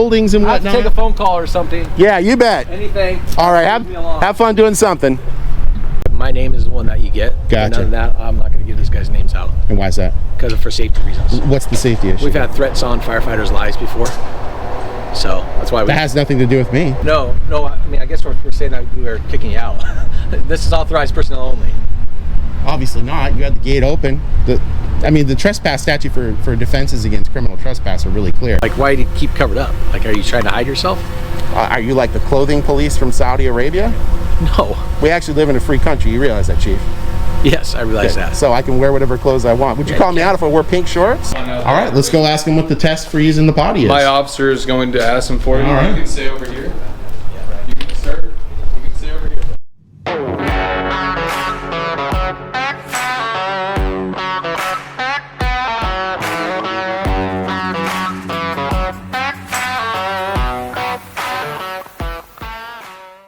buildings and whatnot. I have to take a phone call or something. Yeah, you bet. Anything. All right, have fun doing something. My name is the one that you get. Gotcha. Other than that, I'm not going to give these guys' names out. And why is that? Because for safety reasons. What's the safety issue? We've had threats on firefighters' lives before. So that's why that has nothing to do with me. No. I mean, I guess we're saying that we were kicking you out. This is authorized personnel only. Obviously not. You had the gate open. The trespass statute for defenses against criminal trespass are really clear. Like, why do you keep covered up? Like, are you trying to hide yourself? Are you like the clothing police from Saudi Arabia? No. We actually live in a free country. You realize that, Chief? Yes, I realize that. So I can wear whatever clothes I want. Would you call me out if I wore pink shorts? All right, let's go ask him what the test for using the potty is. My officer is going to ask him for you. Right. You can stay over here. You can start. You can stay over here.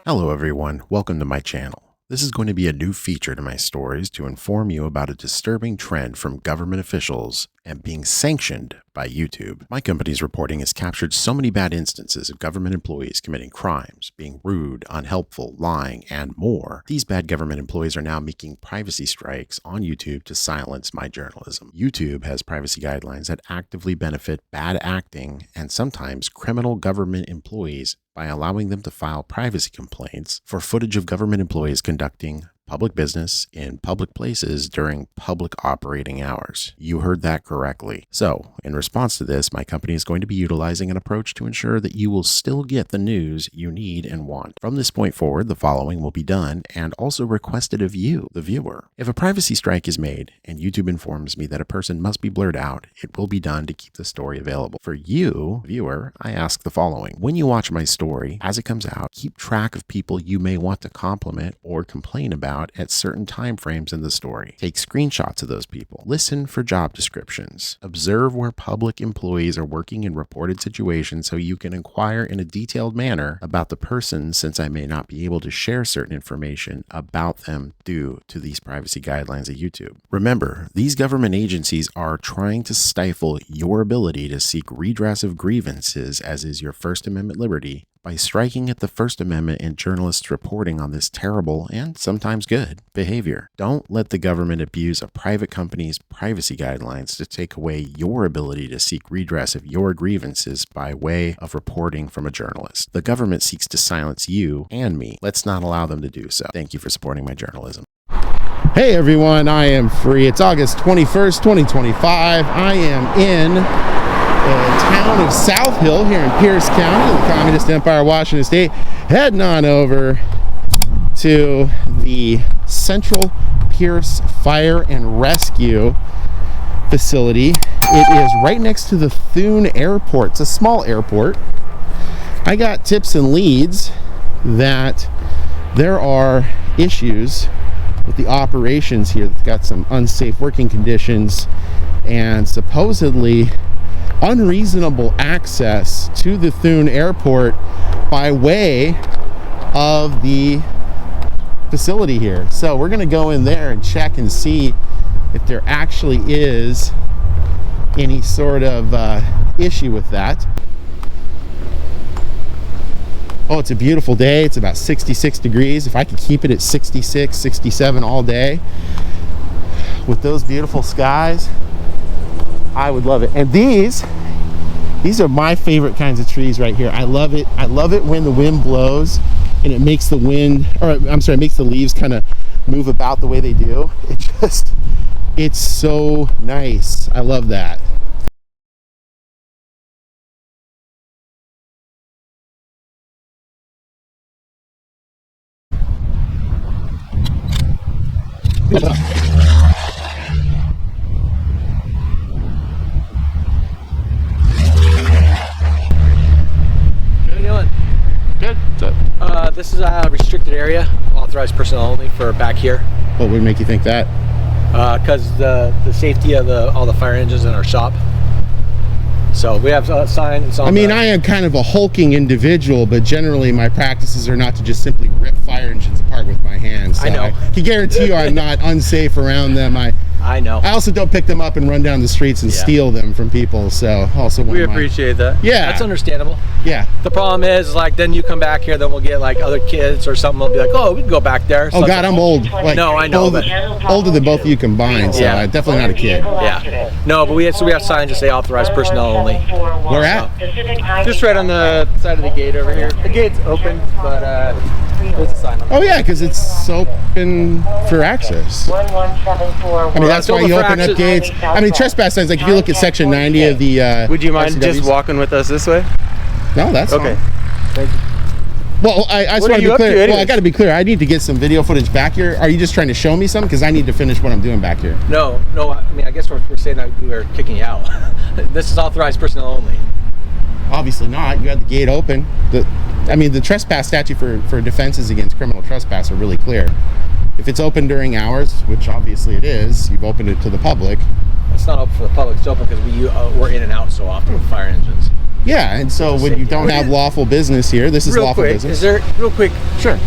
Hello everyone, welcome to my channel. This is going to be a new feature to my stories to inform you about a disturbing trend from government officials and being sanctioned by YouTube. My company's reporting has captured so many bad instances of government employees committing crimes, being rude, unhelpful, lying, and more. These bad government employees are now making privacy strikes on YouTube to silence my journalism. YouTube has privacy guidelines that actively benefit bad acting and sometimes criminal government employees by allowing them to file privacy complaints for footage of government employees conducting public business in public places during public operating hours. You heard that correctly. So, in response to this, my company is going to be utilizing an approach to ensure that you will still get the news you need and want. From this point forward, the following will be done and also requested of you, the viewer. If a privacy strike is made and YouTube informs me that a person must be blurred out, it will be done to keep the story available. For you, viewer, I ask the following. When you watch my story, as it comes out, keep track of people you may want to compliment or complain about at certain time frames in the story. Take screenshots of those people. Listen for job descriptions. Observe where public employees are working in reported situations so you can inquire in a detailed manner about the person, since I may not be able to share certain information about them due to these privacy guidelines at YouTube. Remember, these government agencies are trying to stifle your ability to seek redress of grievances, as is your First Amendment liberty, by striking at the First Amendment and journalists reporting on this terrible and sometimes good behavior. Don't let the government abuse a private company's privacy guidelines to take away your ability to seek redress of your grievances by way of reporting from a journalist. The government seeks to silence you and me. Let's not allow them to do so. Thank you for supporting my journalism. Hey everyone, I am free. It's August 21st, 2025. I am in the town of South Hill here in Pierce County in the Communist Empire, Washington State, heading on over to the Central Pierce Fire and Rescue facility. It is right next to the Thun Airport. It's a small airport. I got tips and leads that there are issues with the operations here. They've got some unsafe working conditions and supposedly unreasonable access to the Thun Airport by way of the facility here. So we're going to go in there and check and see if there actually is any sort of issue with that. Oh, it's a beautiful day. It's about 66 degrees. If I could keep it at 66, 67 all day with those beautiful skies, I would love it. And these are my favorite kinds of trees right here. I love it. I love it when the wind blows and it makes the it makes the leaves kind of move about the way they do. It's so nice. I love that. Good. This is a restricted area, authorized personnel only for back here. What would make you think that? Because the safety of all the fire engines in our shop. So we have a sign. I am kind of a hulking individual, but generally my practices are not to just simply rip fire engines apart with my hands. So I know. I can guarantee you I'm not unsafe around them. I know. I also don't pick them up and run down the streets and steal them from people. So also we appreciate that. Yeah, that's understandable. Yeah. The problem is, like, then you come back here, then we'll get like other kids or something. They'll be like, oh, we can go back there. Oh God, I'm old. Like, no, I know, older than both of you combined, so Yeah. I'm definitely not a kid. Yeah. No, but we have signs that say authorized personnel only. Where at? Just right on the side of the gate over here. The gate's open, but there's a sign on it. Oh yeah, because it's open for access. 1174. I mean, that's why you open up gates. I mean, trespass signs. Like if you look at section 90 of the. Would you mind RCWs. just walking with us this way? No, that's Okay. fine. Thank you. Well, I just What want are to you be up to clear. Well, I anyways? got to be clear. I need to get some video footage back here. Are you just trying to show me something? Because I need to finish what I'm doing back here. No. I mean, I guess we're saying that we were kicking you out. This is authorized personnel only. Obviously not. You had the gate open. I mean, the trespass statute for defenses against criminal trespass are really clear. If it's open during hours, which obviously it is, you've opened it to the public. It's not open for the public. It's open because we're in and out so often with fire engines. Yeah, and so when you don't have lawful business here, this is Real lawful quick, business. is there, real quick, Sure.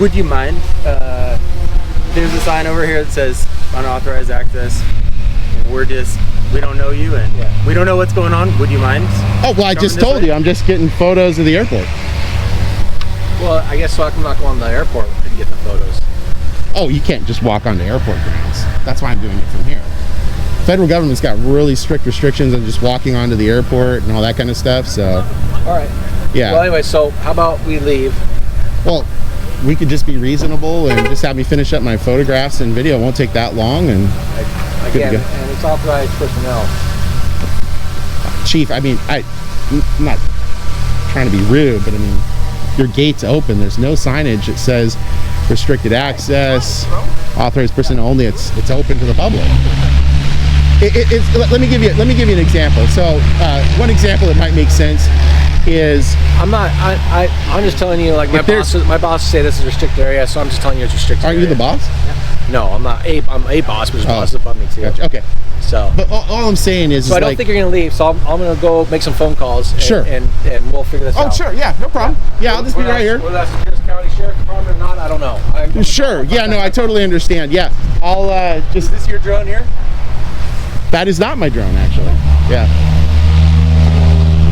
would you mind? There's a sign over here that says unauthorized access. We don't know you and we don't know what's going on. Would you mind? Oh, well, I just told you. I'm just getting photos of the airport. Well, I guess so. I'm not going to the airport and get the photos. Oh, you can't just walk onto airport grounds. That's why I'm doing it from here. Federal government's got really strict restrictions on just walking onto the airport and all that kind of stuff. So, All right. yeah. Well, anyway, so how about we leave? Well, we could just be reasonable and just have me finish up my photographs and video. It won't take that long. And Again, Good to go. and it's authorized personnel. Chief, I mean, I'm not trying to be rude, but I mean, your gate's open. There's no signage that says restricted access, authorized person only. It's open to the public. Let me give you an example. So one example that might make sense is I'm just telling you, like, my boss say this is a restricted area, so I'm just telling you it's restricted. Aren't you the boss? No, I'm not. I'm a boss, but his boss is above me too. Gotcha. Okay. So, But all I'm saying is, so I don't think you're gonna leave. So I'm gonna go make some phone calls. And, Sure. And we'll figure this out. Oh, sure. Yeah, no problem. Yeah, I'll just be right here. Whether that's the Pierce County Sheriff Department or not, I don't know. Sure. Yeah, no, I totally understand. Yeah, I'll just. Is this your drone here? That is not my drone, actually. Yeah.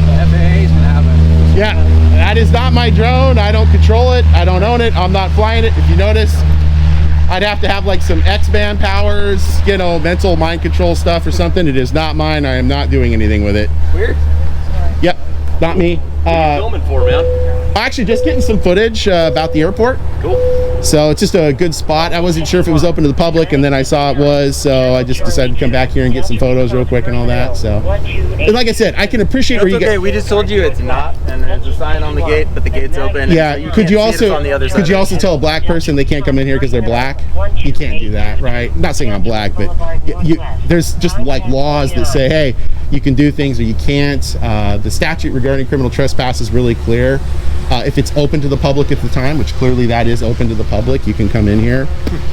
The FAA is gonna have it. Yeah, that is not my drone. I don't control it. I don't own it. I'm not flying it. If you notice, I'd have to have like some X-band powers, mental mind control stuff or something. It is not mine. I am not doing anything with it. Weird. Yep, not me. What are you filming for, man? Actually, just getting some footage about the airport. Cool. So it's just a good spot. I wasn't sure if it was open to the public, and then I saw it was, so I just decided to come back here and get some photos real quick and all that. So, and like I said, I can appreciate That's where you okay. We just told you it's not, and there's a sign on the gate, but the gate's open. Yeah, and could you can't see it also on the other could side you of also the tell a black person they can't come in here because they're black? You can't do that, right? I'm not saying I'm black, but there's just like laws that say, hey, you can do things or you can't. The statute regarding criminal trespass is really clear. If it's open to the public at the time, which clearly that is open to the public, you can come in here.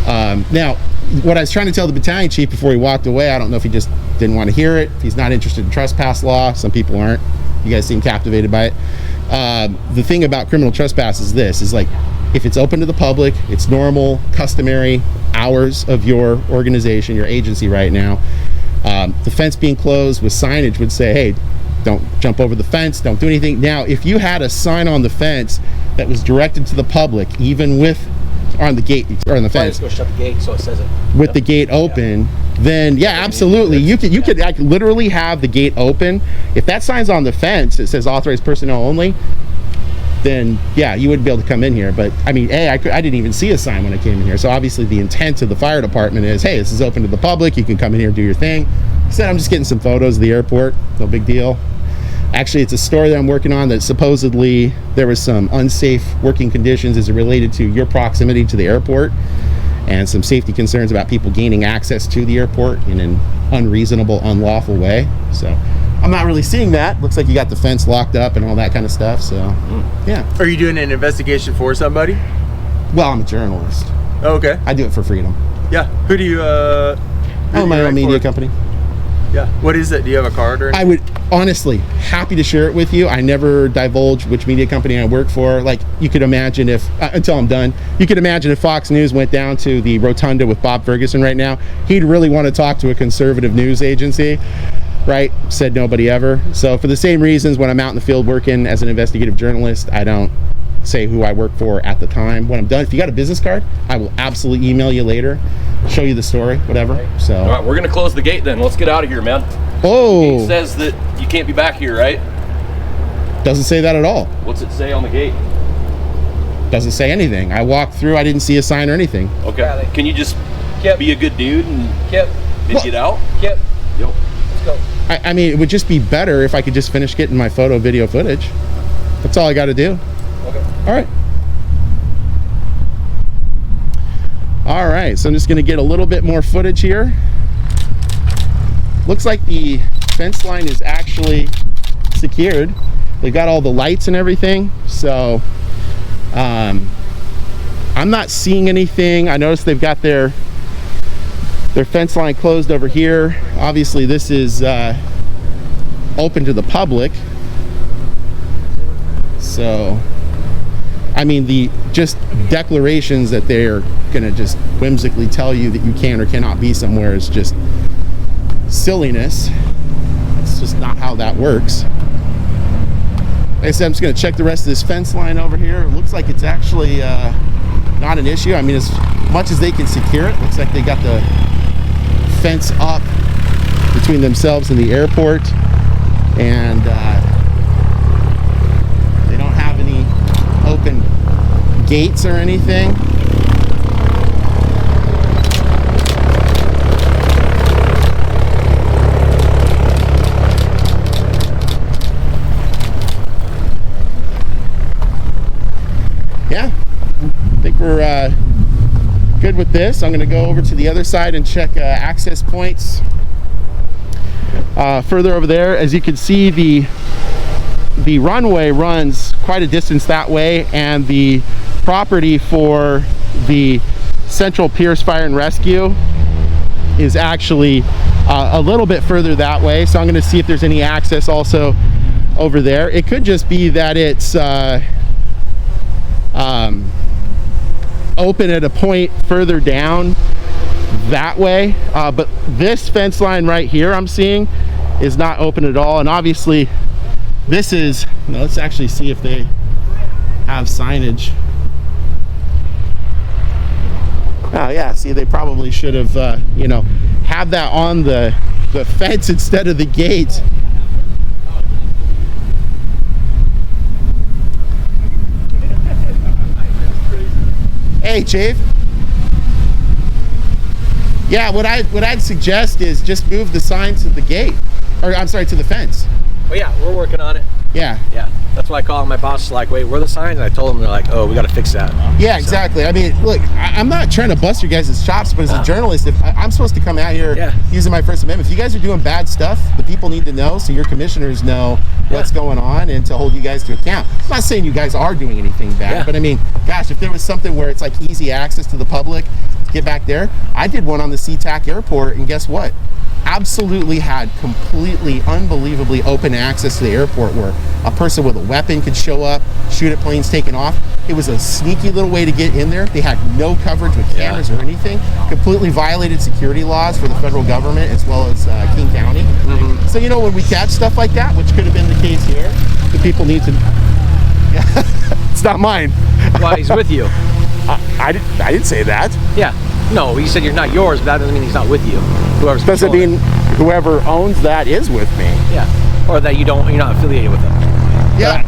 Now, what I was trying to tell the battalion chief before he walked away, I don't know if he just didn't want to hear it, if he's not interested in trespass law. Some people aren't. You guys seem captivated by it. The thing about criminal trespass is this, is like, if it's open to the public, it's normal, customary hours of your organization, your agency right now. The fence being closed with signage would say, hey, don't jump over the fence, don't do anything. Now, if you had a sign on the fence that was directed to the public, even with, on the gate, or on the fence, Just go shut the gate so it says it. with the gate open, then yeah, absolutely. You could like, literally have the gate open. If that sign's on the fence, it says authorized personnel only, then yeah, you wouldn't be able to come in here. But I mean, I didn't even see a sign when I came in here. So obviously the intent of the fire department is, hey, this is open to the public. You can come in here and do your thing. Instead, I'm just getting some photos of the airport. No big deal. Actually, it's a story that I'm working on that supposedly there was some unsafe working conditions as it related to your proximity to the airport and some safety concerns about people gaining access to the airport in an unreasonable, unlawful way. So I'm not really seeing that. Looks like you got the fence locked up and all that kind of stuff. So yeah. Are you doing an investigation for somebody? Well, I'm a journalist. Oh, okay. I do it for freedom. Yeah. Who do you I own my own media company. Yeah. What is it? Do you have a card or anything? I would honestly happy to share it with you. I never divulge which media company I work for. Like, you could imagine if until I'm done, you could imagine if Fox News went down to the rotunda with Bob Ferguson right now, he'd really want to talk to a conservative news agency. right? Said nobody ever. So for the same reasons, when I'm out in the field working as an investigative journalist, I don't say who I work for at the time. When I'm done, if you got a business card, I will absolutely email you later, show you the story, whatever. So all right, we're gonna close the gate then. Let's get out of here, man. Oh, It says that you can't be back here, right? doesn't say that at all. What's it say on the gate? Doesn't say anything. I walked through, I didn't see a sign or anything. Okay. Can you just be a good dude and get out? Yep. Yo. Let's go. I mean, it would just be better if I could just finish getting my video footage. That's all I got to do. Okay. All right. All right, so I'm just gonna get a little bit more footage here. Looks like the fence line is actually secured. They got all the lights and everything, so I'm not seeing anything. I noticed they've got their fence line closed over here. Obviously this is open to the public, so I mean, the just declarations that they're gonna just whimsically tell you that you can or cannot be somewhere is just silliness. It's just not how that works. Like I said, I'm just gonna check the rest of this fence line over here. It looks like it's actually not an issue. I mean, as much as they can secure it, looks like they got the fence up between themselves and the airport, and they don't have any open gates or anything. Yeah, I think we're good with this. I'm going to go over to the other side and check access points further over there. As you can see, the runway runs quite a distance that way, and the property for the Central Pierce Fire and Rescue is actually a little bit further that way. So I'm going to see if there's any access also over there. It could just be that it's open at a point further down that way, but this fence line right here I'm seeing is not open at all. And obviously this is, let's actually see if they have signage. Oh yeah, see, they probably should have you know, have that on the fence instead of the gate. Hey, Chief. Yeah, what I'd suggest is just move the sign to the gate, or I'm sorry, to the fence. Oh yeah, we're working on it. Yeah. Yeah, that's why I called my boss. Like, wait, where are the signs? And I told them, they're like, oh, we got to fix that. Yeah, exactly. I mean, look, I'm not trying to bust your guys' chops, but as a journalist, if I'm supposed to come out here using my First Amendment, if you guys are doing bad stuff, the people need to know, so your commissioners know what's going on and to hold you guys to account. I'm not saying you guys are doing anything bad, but I mean, gosh, if there was something where it's like easy access to the public to get back there, I did one on the SeaTac airport, and guess what? Absolutely had completely unbelievably open access to the airport where a person with a weapon could show up, shoot at planes taking off. It was a sneaky little way to get in there. They had no coverage with cameras or anything. Completely violated security laws for the federal government as well as King County. So, you know, when we catch stuff like that, which could have been the case here, the people need to... It's not mine. Why, he's with you. I didn't say that. Yeah. No, you said you're not yours, but that doesn't mean he's not with you. Whoever's doesn't mean whoever owns that is with me. Yeah. Or that you're not affiliated with them. Yeah.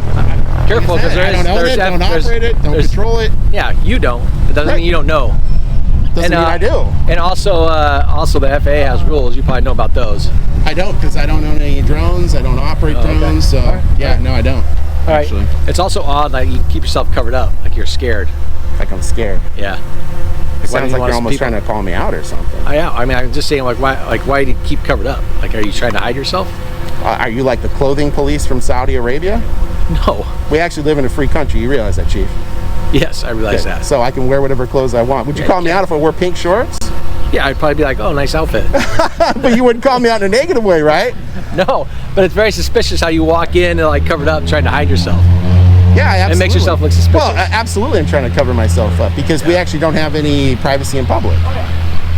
Careful, because I don't own it, don't operate it, don't control it. Yeah, you don't. It doesn't mean you don't know. Doesn't mean I do. And also the FAA has rules. You probably know about those. I don't, because I don't own any drones. I don't operate drones. So no, I don't. All right. Actually, it's also odd that you keep yourself covered up, like you're scared. Like I'm scared. Yeah. It sounds like you're almost trying to call me out or something. Yeah. I mean, I'm just saying, why do you keep covered up? Like, are you trying to hide yourself? Are you like the clothing police from Saudi Arabia? No. We actually live in a free country. You realize that, Chief? Yes, I realize that. So I can wear whatever clothes I want. Would you call me out if I wore pink shorts? Yeah, I'd probably be like, oh, nice outfit. But you wouldn't call me out in a negative way, right? No, but it's very suspicious how you walk in and like covered up trying to hide yourself. Yeah, absolutely. It makes yourself look suspicious. Well, absolutely I'm trying to cover myself up because we actually don't have any privacy in public.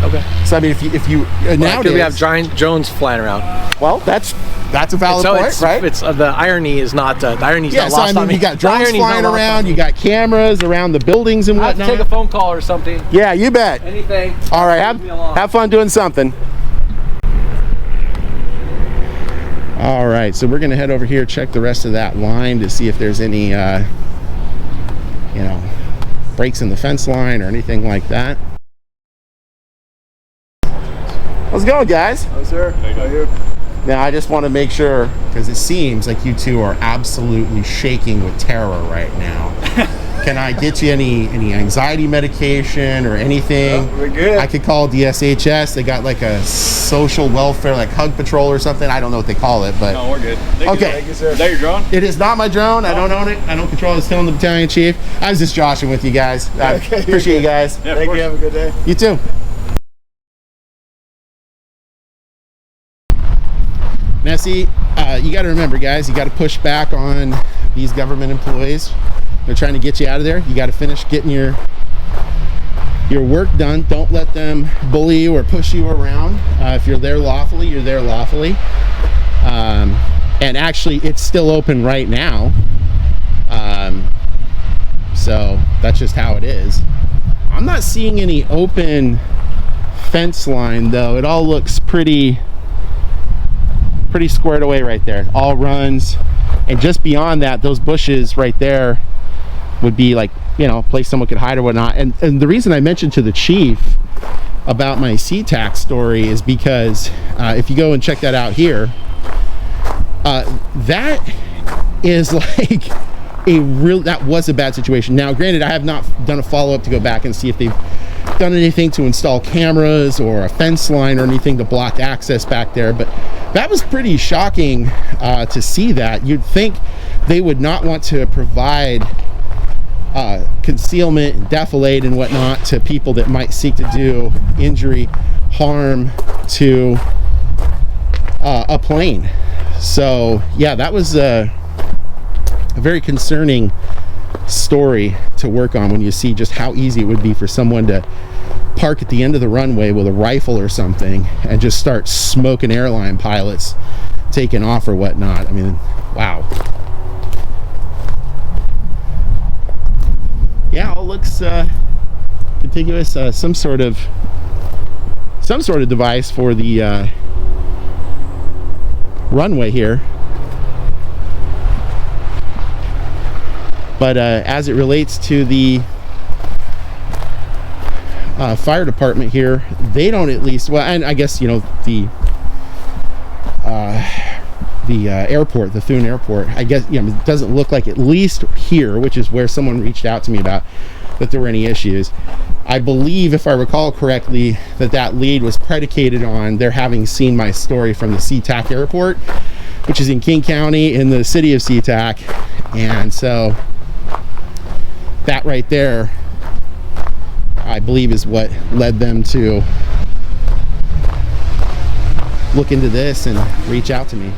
Okay. So I mean, if you nowadays we have drones flying around. well, that's a valid So point, right? It's the irony is not the irony's Yeah, not so lost I mean, on me. you got The drones irony's not flying lost on around, me. you got cameras around the buildings and I have to whatnot. take a phone call or something. Yeah, you bet. Anything. All right, Leave me alone. have fun doing something. All right, so we're gonna head over here, check the rest of that line to see if there's any, you know, breaks in the fence line or anything like that. How's it going, guys? Hello, sir. How are you? Now, I just want to make sure, because it seems like you two are absolutely shaking with terror right now. Can I get you any anxiety medication or anything? Oh, we're good. I could call DSHS. They got like a social welfare, like hug patrol or something. I don't know what they call it, but No, we're good. okay. Thank you, sir. Is that your drone? It is not my drone. I don't own it. I don't control it. It's still the battalion chief. I was just joshing with you guys. I Okay. appreciate you guys. Yeah, of Thank course. you. Have a good day. You too. Now, see, you got to remember, guys, you got to push back on these government employees. They're trying to get you out of there. You got to finish getting your work done. Don't let them bully you or push you around. If you're there lawfully, you're there lawfully. And actually, it's still open right now. So that's just how it is. I'm not seeing any open fence line, though. It all looks pretty squared away right there. All runs, and just beyond that, those bushes right there would be like, you know, a place someone could hide or whatnot. And the reason I mentioned to the chief about my SeaTac story is because if you go and check that out here, that is like that was a bad situation. Now, granted, I have not done a follow-up to go back and see if they've done anything to install cameras or a fence line or anything to block access back there, but that was pretty shocking to see that. You'd think they would not want to provide concealment and defilade and whatnot to people that might seek to do injury, harm to a plane. So yeah, that was a very concerning story to work on when you see just how easy it would be for someone to park at the end of the runway with a rifle or something and just start smoking airline pilots taking off or whatnot. I mean, wow. Yeah, all looks contiguous. Some sort of device for the runway here. But as it relates to the fire department here, they don't, at least, well, and I guess, you know, the airport, the Thun Airport, I guess, you know, it doesn't look like, at least here, which is where someone reached out to me about, that there were any issues. I believe, if I recall correctly, that lead was predicated on their having seen my story from the SeaTac Airport, which is in King County in the city of SeaTac. And so that right there, I believe, is what led them to look into this and reach out to me.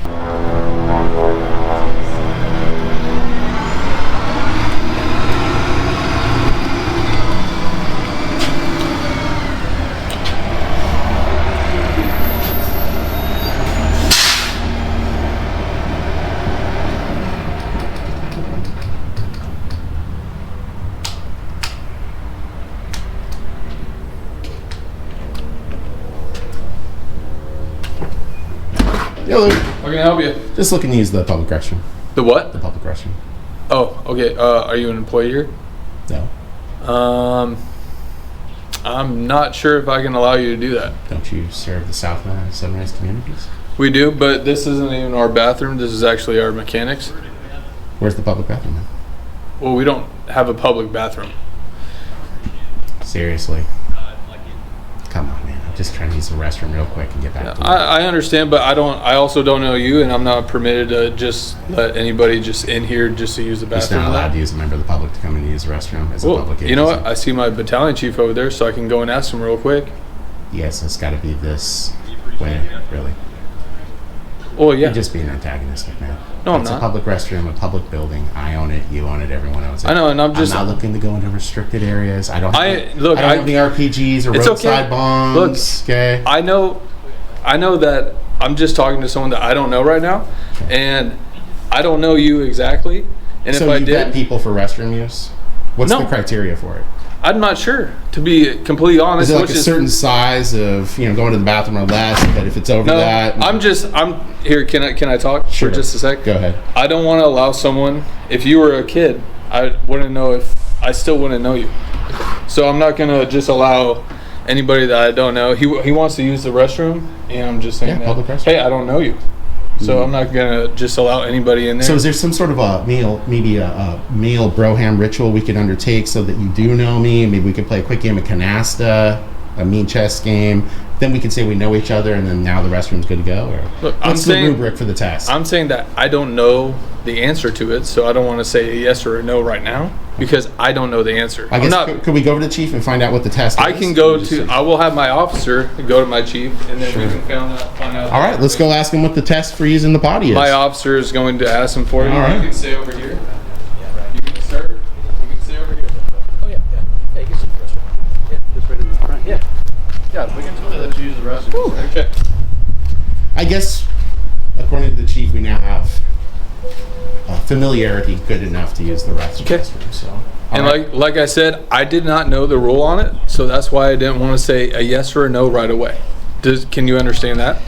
Hello. How can I help you? Just looking to use the public restroom. The what? The public restroom. Oh, okay. Are you an employee here? No. I'm not sure if I can allow you to do that. Don't you serve the South Sunrise communities? We do, but this isn't even our bathroom. This is actually our mechanics. Where's the public bathroom then? Well, we don't have a public bathroom. Seriously. Come on, man. I'm just trying to use the restroom real quick and get back to work. I understand, but I also don't know you, and I'm not permitted to just let anybody just in here just to use the Just bathroom. not allowed to use a member of the public to come in and use the restroom as a Well, public agency. you know what? I see my battalion chief over there, so I can go and ask him real quick. Yes, it's got to be this way, really. Well, yeah. You're just being antagonistic, man. No, I'm It's not. a public restroom, a public building. I own it. You own it. Everyone owns it. I know, and I'm not looking to go into restricted areas. I don't have the RPGs or it's roadside okay. bombs. Look, okay. I know that I'm just talking to someone that I don't know right now, and I don't know you exactly. And so if I you vet did, people for restroom use? What's the criteria for it? I'm not sure, to be completely honest. Is it like a certain size of, going to the bathroom or less, but if it's over that? I'm here. Can I talk Sure. for just a sec? Go ahead. I don't want to allow someone, if you were a kid, I still wouldn't know you. So I'm not going to just allow anybody that I don't know. He wants to use the restroom, and I'm just saying public restroom. Hey, I don't know you. So I'm not going to just allow anybody in there. So is there some sort of a meal broham ritual we could undertake so that you do know me? Maybe we could play a quick game of canasta, a mean chess game. Then we could say we know each other, and then now the restroom's good to go? Or Look, what's the rubric for the test? I'm saying that I don't know the answer to it, so I don't want to say a yes or a no right now because I don't know the answer. I guess could we go to the chief and find out what the test is? I can go to. I will have my officer go to my chief, and then we can find out. All right, let's go ask him what the test for using the potty is. My officer is going to ask him for you. All right. You can stay over here. You can start. You can stay over here. Oh yeah. You can sit in the restroom. Yeah, just right in the front. Yeah. Yeah, we can totally let you use the restroom. Okay. I guess, according to the chief, we now have familiarity good enough to use the restroom. Okay. So, And like I said, I did not know the rule on it, so that's why I didn't want to say a yes or a no right away. Can you understand that?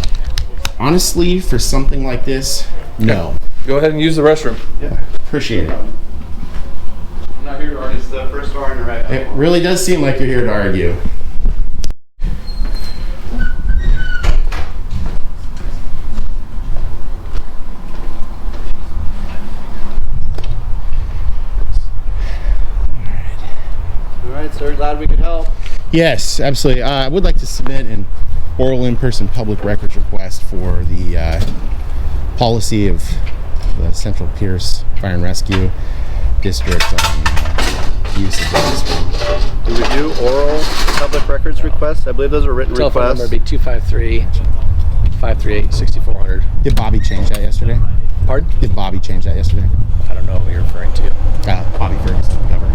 Honestly, for something like this, no. Go ahead and use the restroom. Yeah, appreciate it. I'm not here to argue. It's the first door on your right. It really does seem like you're here to argue. So we're glad we could help. Yes, absolutely. I would like to submit an oral in-person public records request for the policy of the Central Pierce Fire and Rescue District on use of the restroom. Do we do oral public records requests? I believe those are written Telephone requests. number would be 253-538-6400. Did Bobby change that yesterday? Pardon? Did Bobby change that yesterday? I don't know who you're referring to. Bobby Ferguson, the governor.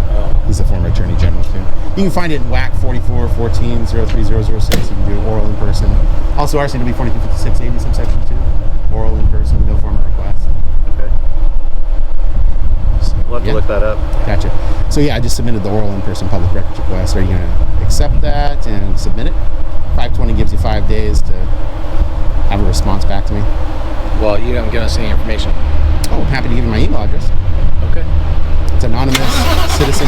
Oh. He's the former attorney general too. You can find it in WAC 44-14-03006. You can do oral in person. Also RCW 425680 subsection 2. Oral in person, no formal request. Okay. We'll have to look that up. Gotcha. So yeah, I just submitted the oral in person public records request. Are you going to accept that and submit it? 520 gives you 5 days to have a response back to me. Well, you haven't given us any information. Oh, I'm happy to give you my email address. Okay. It's anonymous citizen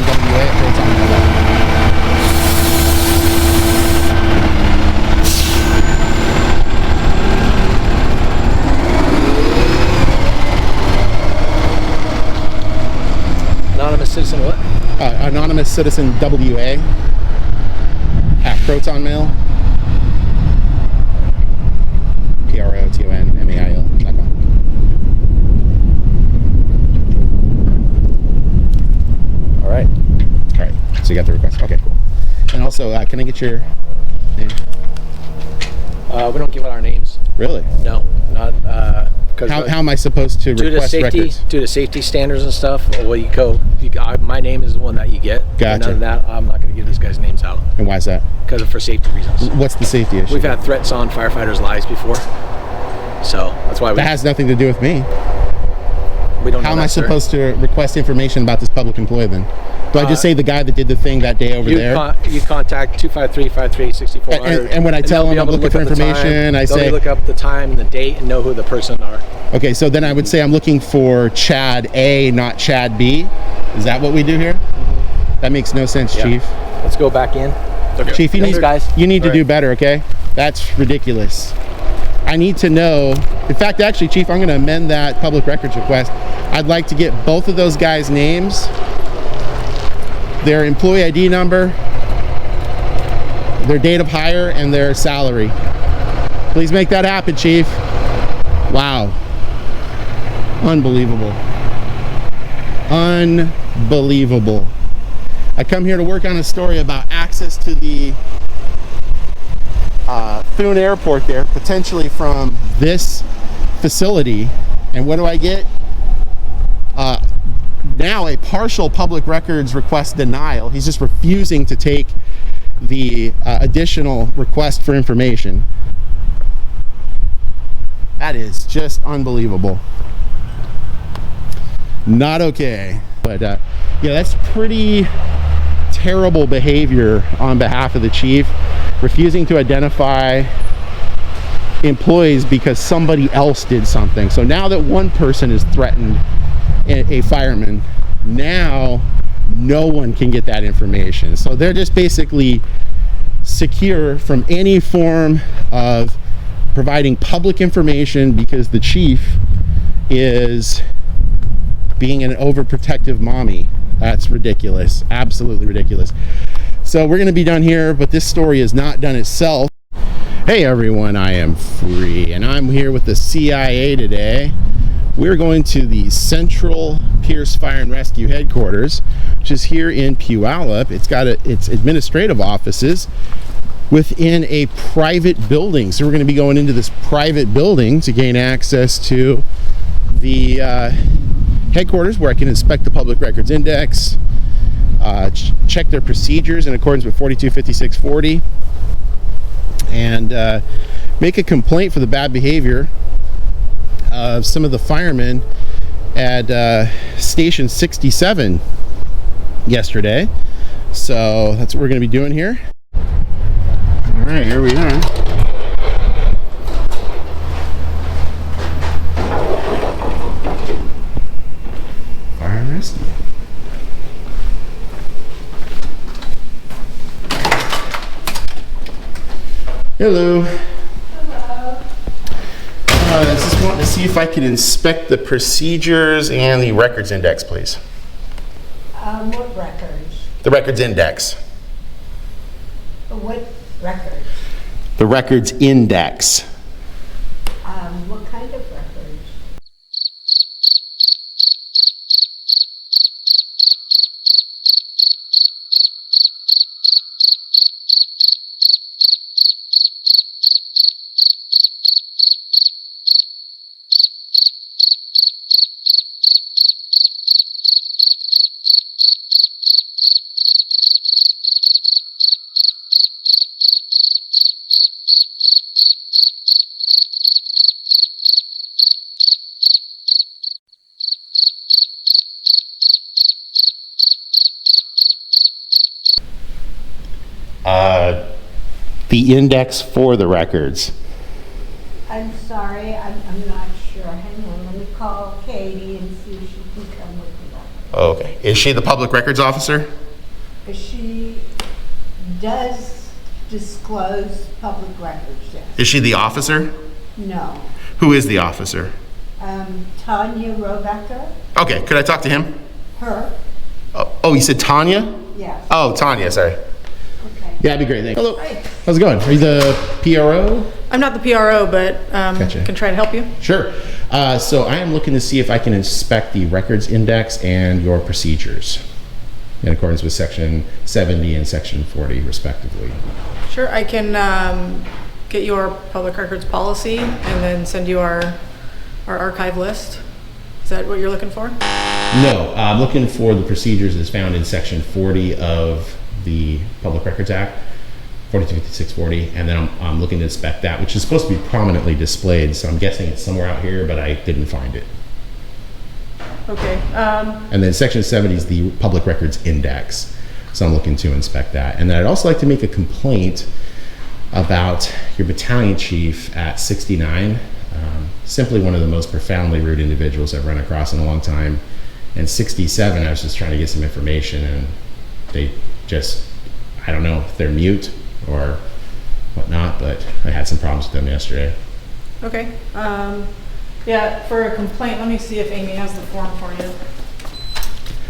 Anonymous citizen what? Anonymous citizen WA at protonmail. protonmail.com. All right. All right. So you got the request. Okay, cool. And also, can I get your name? We don't give out our names. Really? No, not because How am I supposed to due to request safety, records? due to safety standards and stuff. Well, my name is the one that you get. Gotcha. None of that. I'm not going to give these guys names out And why is that? because for safety reasons. What's the safety issue? We've had threats on firefighters' lives before, so that's why we. That has nothing to do with me. We don't. How know am I that, sir. supposed to request information about this public employee then? Do I just say the guy that did the thing that day over there? You contact 253-538-6400. And when I tell they'll them be I'm able to looking for look up the information, time. I They'll say, look up the time and the date and know who the person are. okay, so then I would say I'm looking for Chad A, not Chad B. Is that what we do here? Mm-hmm. That makes no sense, Yeah. Chief. Let's go back in. Okay. Chief, you Thanks, need, guys. you need to All do right. better, okay? That's ridiculous. I need to know. In fact, actually, Chief, I'm going to amend that public records request. I'd like to get both of those guys' names, their employee ID number, their date of hire, and their salary. Please make that happen, Chief. Wow. Unbelievable. Unbelievable. I come here to work on a story about access to the Thun Airport there, potentially from this facility, and what do I get? Now a partial public records request denial. He's just refusing to take the additional request for information. That is just unbelievable. Not okay. But yeah, that's pretty terrible behavior on behalf of the chief, refusing to identify employees because somebody else did something. So now that one person is threatened, a fireman, now no one can get that information. So they're just basically secure from any form of providing public information because the chief is being an overprotective mommy. That's ridiculous. Absolutely ridiculous. So we're going to be done here, but this story is not done itself. Hey everyone, I am Free, and I'm here with the CIA today. We're going to the Central Pierce Fire and Rescue Headquarters, which is here in Puyallup. It's got its administrative offices within a private building. So we're going to be going into this private building to gain access to the headquarters, where I can inspect the Public Records Index, check their procedures in accordance with 425640, and make a complaint for the bad behavior of some of the firemen at Station 67 yesterday. So that's what we're going to be doing here. All right, here we are. Fire and rescue. Hello. I was just wanting to see if I could inspect the procedures and the records index, please. What records? The records index. What records? The records index. What kind of records? The index for the records. I'm sorry, I'm not sure. Hang on, let me call Katie and see if she can come with me. Okay. Is she the public records officer? She does disclose public records, yes. Is she the officer? No. Who is the officer? Tanya Robecker? Okay, could I talk to him? Her? Oh, you said Tanya? Yes. Oh, Tanya, sorry. Okay. Yeah, that'd be great. Thanks. Hello. Hi. How's it going? Are you the PRO? I'm not the PRO, but Gotcha. can try to help you. Sure. So I am looking to see if I can inspect the records index and your procedures in accordance with section 70 and section 40 respectively. Sure, I can get your public records policy and then send you our archive list. Is that what you're looking for? No, I'm looking for the procedures as found in section 40 of the Public Records Act, 425640, and then I'm looking to inspect that, which is supposed to be prominently displayed, so I'm guessing it's somewhere out here, but I didn't find it. Okay. And then section 70 is the Public Records Index, so I'm looking to inspect that. And then I'd also like to make a complaint about your battalion chief at 69. Simply one of the most profoundly rude individuals I've run across in a long time. And 67, I was just trying to get some information, and they just, I don't know if they're mute or whatnot, but I had some problems with them yesterday. Okay. Yeah, for a complaint, let me see if Amy has the form for you.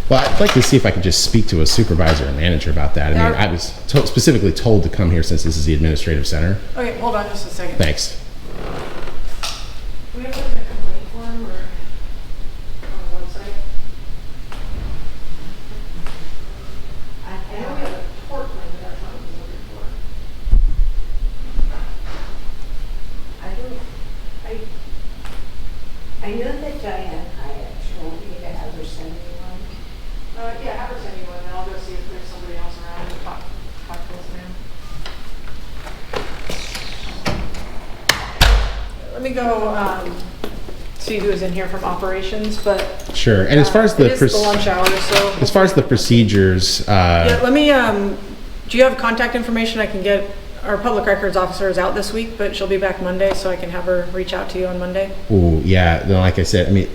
Well, I'd like to see if I could just speak to a supervisor or manager about that. I mean, I was specifically told to come here since this is the administrative center. Okay, hold on just a second. Thanks. Do we have like a complaint form or on the website? I know we have a tort claim that our client was looking for. Yeah, have her send you one, and I'll go see if there's somebody else around and talk to this man. Let me go see who's in here from operations, but Sure. And as far as it is the lunch hour, so as far as the procedures, yeah. Let me. Do you have contact information? I can get. Our public records officer is out this week, but she'll be back Monday, so I can have her reach out to you on Monday. ooh, yeah. No, like I said, I mean,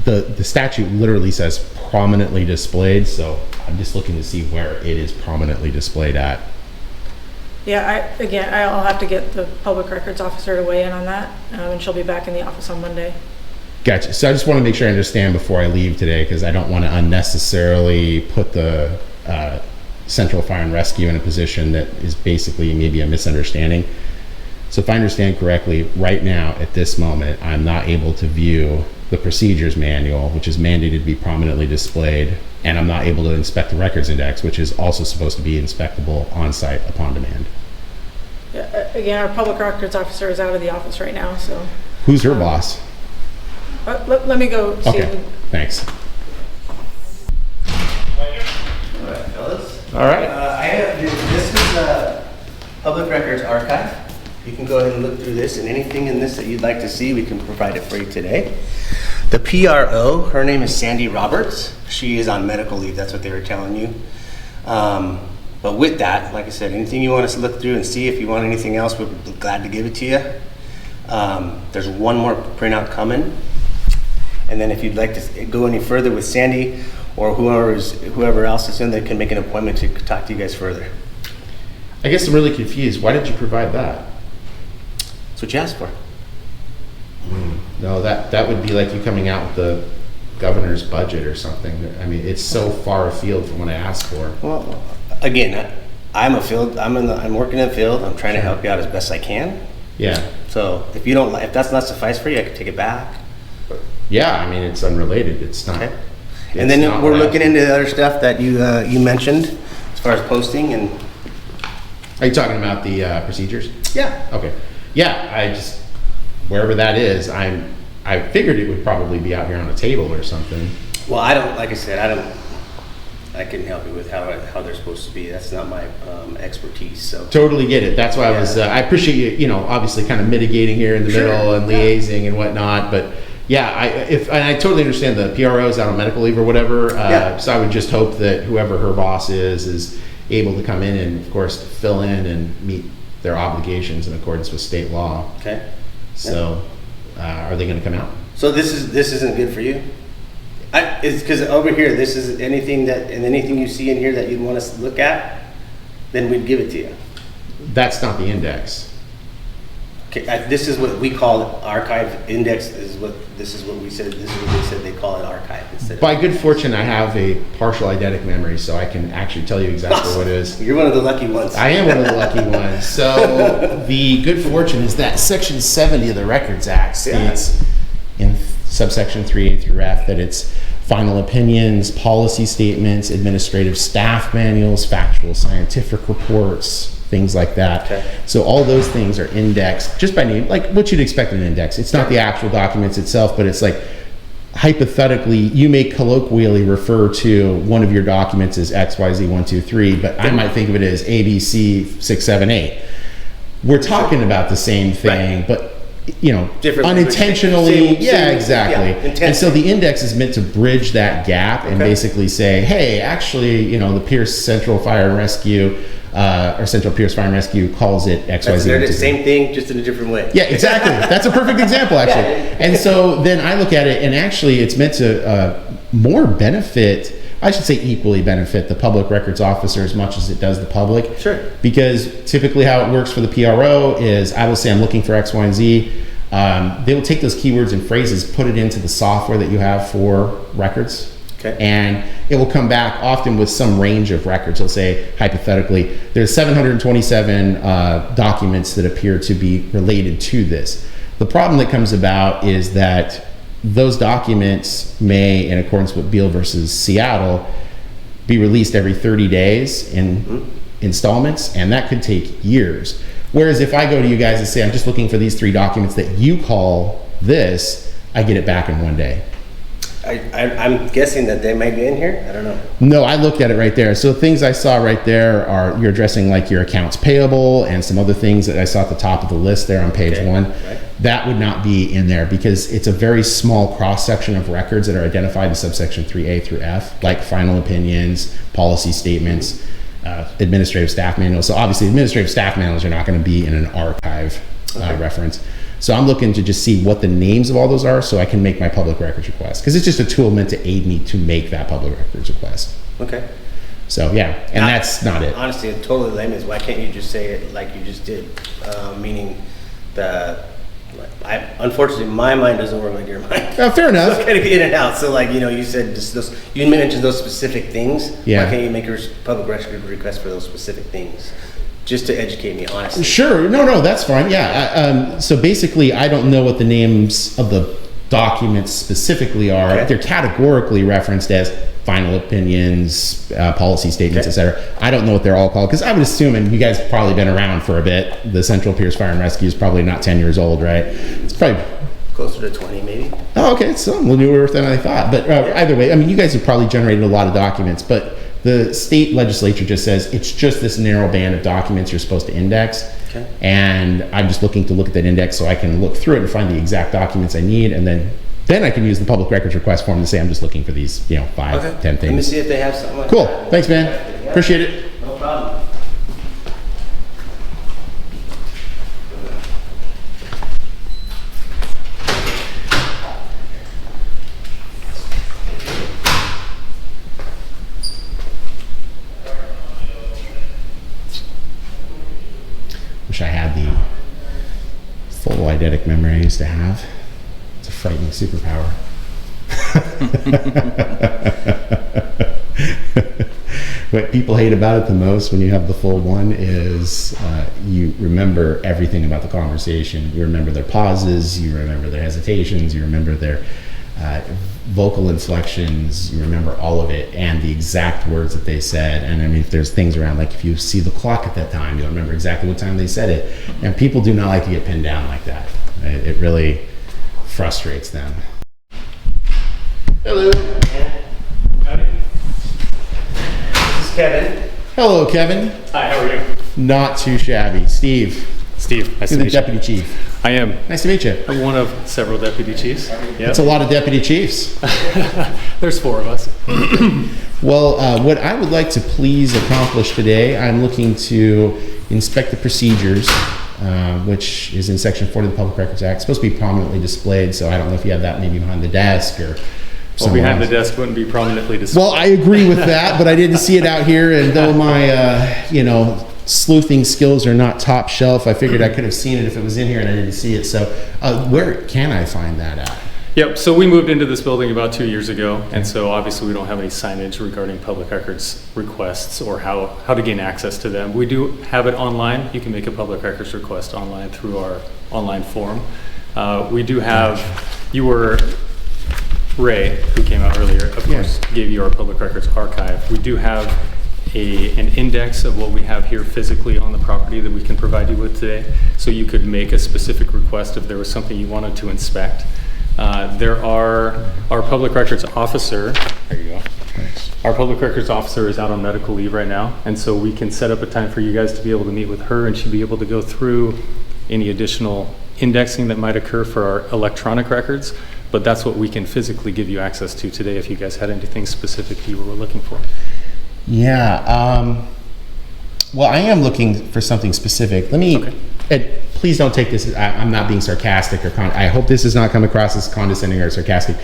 the statute literally says prominently displayed, so I'm just looking to see where it is prominently displayed at. Yeah, I'll have to get the public records officer to weigh in on that, and she'll be back in the office on Monday. Gotcha. So I just want to make sure I understand before I leave today, because I don't want to unnecessarily put the Central Fire and Rescue in a position that is basically maybe a misunderstanding. So if I understand correctly, right now at this moment, I'm not able to view the procedures manual, which is mandated to be prominently displayed, and I'm not able to inspect the records index, which is also supposed to be inspectable on site upon demand. Yeah, again, our public records officer is out of the office right now, so. Who's her boss? Let me go see. Okay, thanks. All right. This is a public records archive. You can go ahead and look through this, and anything in this that you'd like to see, we can provide it for you today. The PRO, her name is Sandy Roberts. She is on medical leave. That's what they were telling you. But with that, like I said, anything you want us to look through and see, if you want anything else, we're glad to give it to you. There's one more printout coming. And then if you'd like to go any further with Sandy or whoever else is in there, can make an appointment to talk to you guys further. I guess I'm really confused. Why did you provide that? That's what you asked for. No, that would be like you coming out with the governor's budget or something. I mean, it's so far afield from what I asked for. Well, again, I'm working in the field. I'm trying to help you out as best I can. Yeah. So if that's not suffice for you, I can take it back. Yeah, I mean, it's unrelated. It's not. Okay. And then we're looking into the other stuff that you mentioned as far as posting and. Are you talking about the procedures? Yeah. Okay. Yeah, I just wherever that is, I figured it would probably be out here on a table or something. Well, like I said, I can help you with how they're supposed to be. That's not my expertise. So totally get it. That's why I appreciate you, obviously kind of mitigating here in the middle and liaising and whatnot. But yeah, I totally understand the PRO's out on medical leave or whatever. So I would just hope that whoever her boss is able to come in and, of course, fill in and meet their obligations in accordance with state law. Okay. So, are they going to come out? So this isn't good for you? It's because over here, this is anything you see in here that you'd want us to look at, then we'd give it to you. That's not the index. Okay, this is what we call archive index. This is what we said. This is what they said they call it archive instead. By good fortune, I have a partial eidetic memory, so I can actually tell you exactly what it is. You're one of the lucky ones. I am one of the lucky ones. So the good fortune is that Section 70 of the Records Act states in subsection 3A through F that it's final opinions, policy statements, administrative staff manuals, factual scientific reports, things like that. Okay. So all those things are indexed just by name, like what you'd expect in an index. It's not the actual documents itself, but it's like hypothetically, you may colloquially refer to one of your documents as XYZ123, but I might think of it as ABC678. We're talking about the same thing, but unintentionally. Exactly. And so the index is meant to bridge that gap and basically say, hey, actually, the Pierce Central Fire and Rescue or Central Pierce Fire and Rescue calls it XYZ. They're the same thing, just in a different way. Yeah, exactly. That's a perfect example, actually. And so then I look at it, and actually it's meant to more benefit, I should say equally benefit the public records officer as much as it does the public. Sure. Because typically how it works for the PRO is I will say I'm looking for X, Y, and Z. They will take those keywords and phrases, put it into the software that you have for records. Okay. And it will come back often with some range of records. It'll say, hypothetically, there's 727 documents that appear to be related to this. The problem that comes about is that those documents may, in accordance with Beale versus Seattle, be released every 30 days in installments, and that could take years. Whereas if I go to you guys and say, I'm just looking for these 3 documents that you call this, I get it back in one day. I'm guessing that they might be in here. I don't know. No, I looked at it right there. So things I saw right there are you're addressing like your accounts payable and some other things that I saw at the top of the list there on page 1. Right. That would not be in there because it's a very small cross section of records that are identified in subsection 3A through F, like final opinions, policy statements, administrative staff manuals. So obviously administrative staff manuals are not going to be in an archive reference. So I'm looking to just see what the names of all those are so I can make my public records request. Because it's just a tool meant to aid me to make that public records request. Okay. So yeah, and that's not it. Honestly, it's totally lame is why can't you just say it like you just did? Meaning unfortunately my mind doesn't work like your mind. Fair enough. So kind of in and out. So like, you said just those, you mentioned those specific things. Yeah. Why can't you make a public record request for those specific things? Just to educate me, honestly. Sure. No, that's fine. Yeah. So basically, I don't know what the names of the documents specifically are. Okay. They're categorically referenced as final opinions, policy statements, etc. I don't know what they're all called because I would assume, and you guys have probably been around for a bit, the Central Pierce Fire and Rescue is probably not 10 years old, right? It's probably closer to 20, maybe. Oh, okay. It's a little newer than I thought. But either way, I mean, you guys have probably generated a lot of documents, but the state legislature just says it's just this narrow band of documents you're supposed to index. Okay. And I'm just looking to look at that index so I can look through it and find the exact documents I need. And then I can use the public records request form to say I'm just looking for these, 5, 10 things. Let me see if they have something like Cool. that. Thanks, man. Appreciate it. No problem. Wish I had the full eidetic memory I used to have. It's a frightening superpower. What people hate about it the most when you have the full one is you remember everything about the conversation. You remember their pauses, you remember their hesitations, you remember their vocal inflections, you remember all of it and the exact words that they said. And I mean, if there's things around, like if you see the clock at that time, you'll remember exactly what time they said it. And people do not like to get pinned down like that. It really frustrates them. Hello. This is Kevin. Hello, Kevin. Hi, how are you? Not too shabby. Steve. Steve, nice You're to the meet you. deputy chief. I am. Nice to meet you. I'm one of several deputy chiefs. That's a lot of deputy chiefs. There's 4 of us. Well, what I would like to please accomplish today, I'm looking to inspect the procedures, which is in Section 40 of the Public Records Act. It's supposed to be prominently displayed, so I don't know if you have that maybe behind the desk or Well, behind the else. desk wouldn't be prominently displayed. Well, I agree with that, but I didn't see it out here, and though my, sleuthing skills are not top shelf, I figured I could have seen it if it was in here and I didn't see it. So where can I find that at? Yep, so we moved into this building about 2 years ago, and so obviously we don't have any signage regarding public records requests or how to gain access to them. We do have it online. You can make a public records request online through our online form. We do have, you were Ray, who came out earlier, of course, gave you our public records archive. We do have an index of what we have here physically on the property that we can provide you with today. So you could make a specific request if there was something you wanted to inspect. Our public records officer, there you go. Thanks. Our public records officer is out on medical leave right now, and so we can set up a time for you guys to be able to meet with her, and she'd be able to go through any additional indexing that might occur for our electronic records, but that's what we can physically give you access to today if you guys had anything specific you were looking for. Yeah, well, I am looking for something specific. Let me, please don't take this, I'm not being sarcastic or I hope this does not come across as condescending or sarcastic.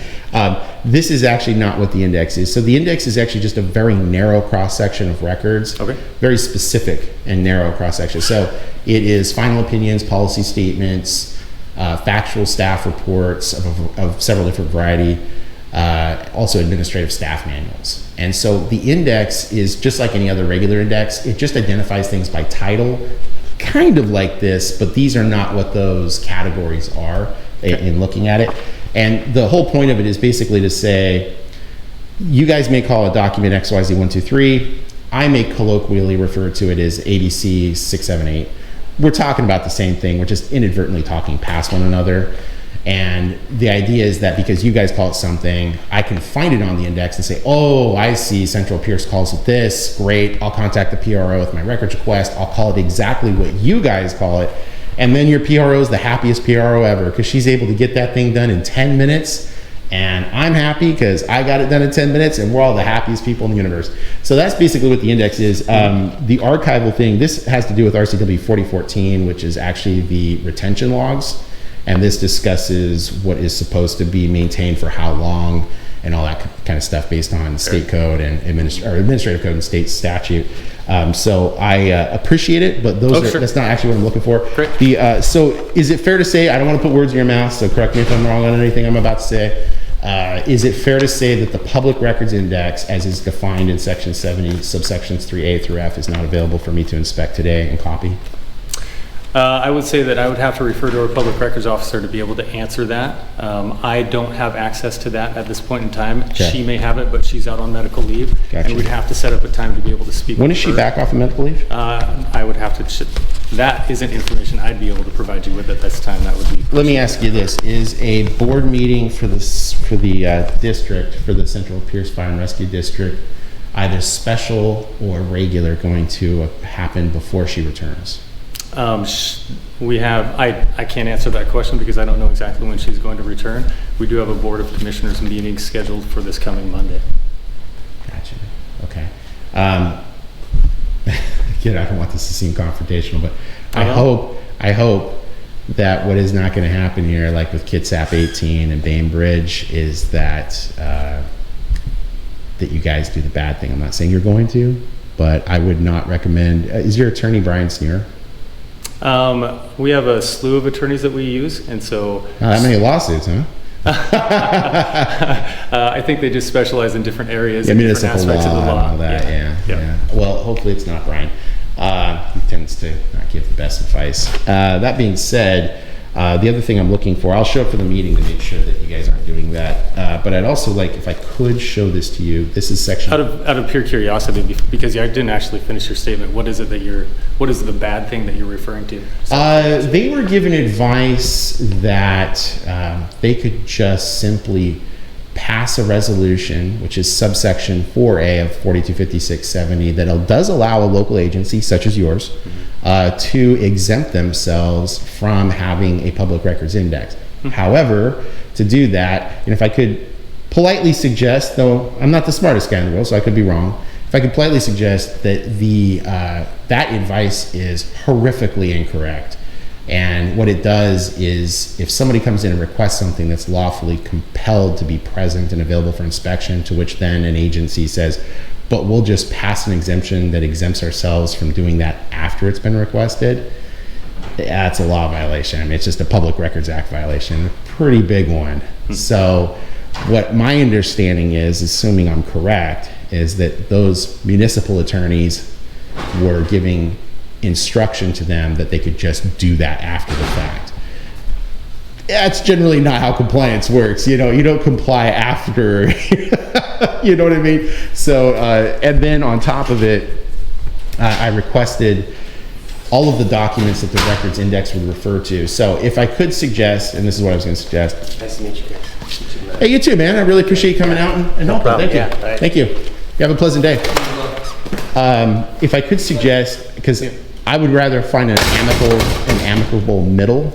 This is actually not what the index is. So the index is actually just a very narrow cross-section of records, very specific and narrow cross-section. So it is final opinions, policy statements, factual staff reports of several different variety, also administrative staff manuals. And so the index is just like any other regular index. It just identifies things by title, kind of like this, but these are not what those categories are in looking at it. And the whole point of it is basically to say, you guys may call a document XYZ123. I may colloquially refer to it as ABC 678. We're talking about the same thing. We're just inadvertently talking past one another. And the idea is that because you guys call it something, I can find it on the index and say, oh, I see Central Pierce calls it this. Great. I'll contact the PRO with my records request. I'll call it exactly what you guys call it. And then your PRO is the happiest PRO ever because she's able to get that thing done in 10 minutes. And I'm happy because I got it done in 10 minutes and we're all the happiest people in the universe. So that's basically what the index is. The archival thing, this has to do with RCW 4014, which is actually the retention logs. And this discusses what is supposed to be maintained for how long and all that kind of stuff based on state code and administrative code and state statute. So I appreciate it, but that's not actually what I'm looking for. Great. So is it fair to say, I don't want to put words in your mouth, so correct me if I'm wrong on anything I'm about to say. Is it fair to say that the public records index, as is defined in section 70, subsections 3A through F, is not available for me to inspect today and copy? I would say that I would have to refer to our public records officer to be able to answer that. I don't have access to that at this point in time. Okay. She may have it, but she's out on medical leave. Gotcha. And we'd have to set up a time to be able to speak When with is she her. back off of medical leave? I would have to, that isn't information I'd be able to provide you with at this time. That would be. Let me ask you this. Is a board meeting for the district, for the Central Pierce Fire and Rescue District, either special or regular going to happen before she returns? We have, I can't answer that question because I don't know exactly when she's going to return. We do have a Board of Commissioners meeting scheduled for this coming Monday. Gotcha. Okay. Again, I don't want this to seem confrontational, but I hope that what is not going to happen here, like with Kitsap 18 and Bainbridge, is that that you guys do the bad thing. I'm not saying you're going to, but I would not recommend. Is your attorney Brian Sneer? We have a slew of attorneys that we use, and so Not that many lawsuits, huh? I think they just specialize in different areas and different municipal aspects law of the law. and all that. Yeah. Well, hopefully it's not Brian. He tends to not give the best advice. That being said, the other thing I'm looking for, I'll show up for the meeting to make sure that you guys aren't doing that. But I'd also like, if I could show this to you. This is section. Out of pure curiosity, because I didn't actually finish your statement. What is it that what is the bad thing that you're referring to? They were given advice that they could just simply pass a resolution, which is subsection 4A of 425670, that does allow a local agency such as yours to exempt themselves from having a public records index. However, to do that, and if I could politely suggest, though I'm not the smartest guy in the world, so I could be wrong, if I could politely suggest that that advice is horrifically incorrect. And what it does is, if somebody comes in and requests something that's lawfully compelled to be present and available for inspection, to which then an agency says, but we'll just pass an exemption that exempts ourselves from doing that after it's been requested, that's a law violation. I mean, it's just a Public Records Act violation, a pretty big one. So what my understanding is, assuming I'm correct, is that those municipal attorneys were giving instruction to them that they could just do that after the fact. That's generally not how compliance works. You don't comply after, you know what I mean? So, and then on top of it, I requested all of the documents that the records index would refer to. So if I could suggest, and this is what I was going to suggest. Nice to meet you guys. Hey, you too, man. I really appreciate you coming out and helping. problem. Thank you. Yeah, right. Thank you. You have a pleasant day. If I could suggest, because I would rather find an amicable middle.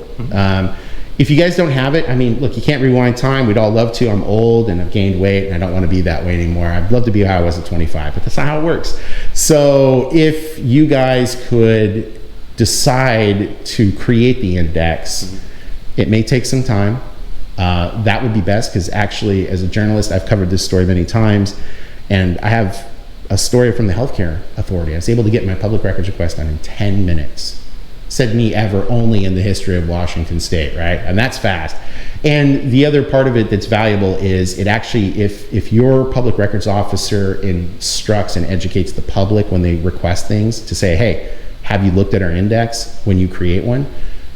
If you guys don't have it, I mean, look, you can't rewind time. We'd all love to. I'm old and I've gained weight and I don't want to be that way anymore. I'd love to be how I was at 25, but that's not how it works. So if you guys could decide to create the index, it may take some time. That would be best, because actually, as a journalist, I've covered this story many times, and I have a story from the healthcare authority. I was able to get my public records request done in 10 minutes. Said me ever, only in the history of Washington State, right? And that's fast. And the other part of it that's valuable is it actually, if your public records officer instructs and educates the public when they request things to say, hey, have you looked at our index when you create one,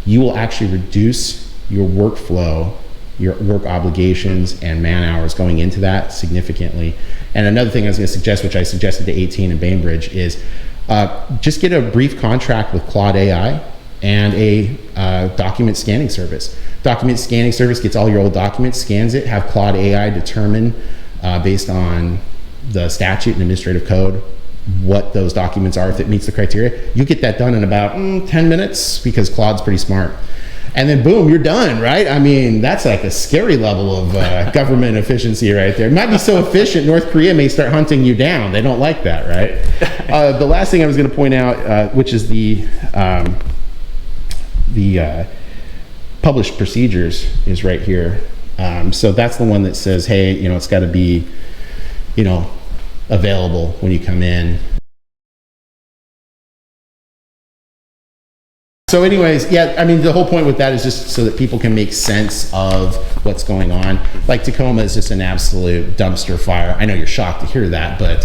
you will actually reduce your workflow, your work obligations and man hours going into that significantly. And another thing I was going to suggest, which I suggested to 18 and Bainbridge, is just get a brief contract with Claude AI and a document scanning service. Document scanning service gets all your old documents, scans it, have Claude AI determine based on the statute and administrative code what those documents are, if it meets the criteria. You get that done in about 10 minutes because Claude's pretty smart. And then boom, you're done, right? I mean, that's like a scary level of government efficiency right there. It might be so efficient, North Korea may start hunting you down. They don't like that, right? The last thing I was going to point out, which is the published procedures is right here. So that's the one that says, hey, it's got to be, available when you come in. So anyways, yeah, I mean, the whole point with that is just so that people can make sense of what's going on. Like Tacoma is just an absolute dumpster fire. I know you're shocked to hear that, but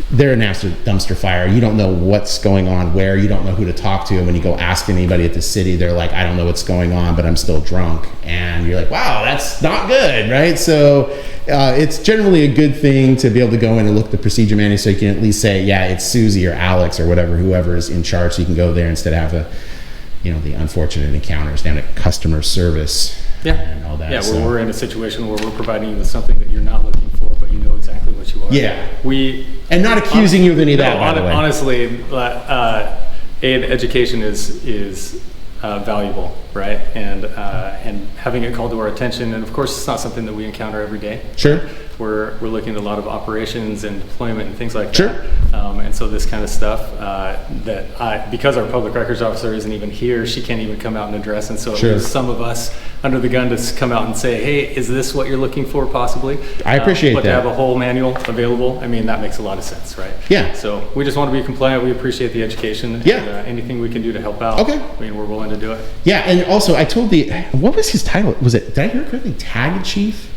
they're an absolute dumpster fire. You don't know what's going on where. You don't know who to talk to. And when you go ask anybody at the city, they're like, I don't know what's going on, but I'm still drunk. And you're like, wow, that's not good, right? So it's generally a good thing to be able to go in and look at the procedure manual so you can at least say, yeah, it's Susie or Alex or whatever, whoever is in charge. So you can go there instead of have the unfortunate encounters down at customer service. Yeah. And all that. Yeah, where we're in a situation where we're providing you with something that you're not looking for, but you know exactly what you are. Yeah. And not accusing you of any of that, by the way. Honestly, aid education is valuable, right? And having it called to our attention, and of course, it's not something that we encounter every day. Sure. We're looking at a lot of operations and deployment and things like that. Sure. And so this kind of stuff because our public records officer isn't even here, she can't even come out and address. And so it leaves some of us under the gun to come out and say, hey, is this what you're looking for possibly? I appreciate but that. But to have a whole manual available, I mean, that makes a lot of sense, right? Yeah. So we just want to be compliant. We appreciate the education. Yeah. And, anything we can do to help out. Okay. I mean, we're willing to do it. Yeah, and also I told what was his title? Did I hear correctly? Tag chief?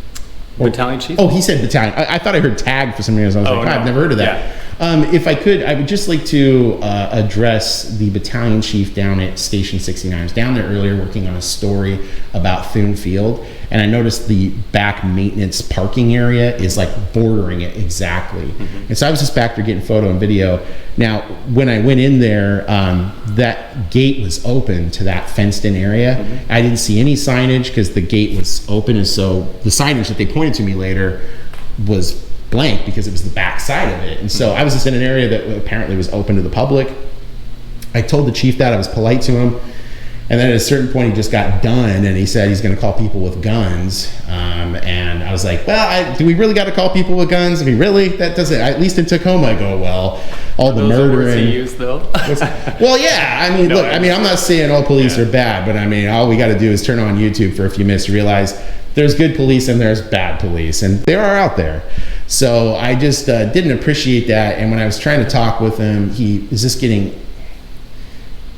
Battalion chief? Oh, he said battalion. I thought I heard tag for some reason. I was I've never heard of that. Yeah. If I could, I would just like to address the battalion chief down at Station 69. I was down there earlier working on a story about Thun Field, and I noticed the back maintenance parking area is like bordering it exactly. Mm-hmm. And so I was just back there getting photo and video. Now, when I went in there, that gate was open to that fenced-in area. Mm-hmm. I didn't see any signage because the gate was open, and so the signage that they pointed to me later was blank because it was the back side of it. And so I was just in an area that apparently was open to the public. I told the chief that. I was polite to him. And then at a certain point, he just got done, and he said he's going to call people with guns. And I was like, well, do we really got to call people with guns? I mean, really? That doesn't, at least in Tacoma, go well. All the murdering. He used, though. Well, yeah. I mean, look, I'm not saying all police are bad, but I mean, all we got to do is turn on YouTube for a few minutes to realize there's good police and there's bad police, and they are out there. So I just didn't appreciate that. And when I was trying to talk with him, he was just getting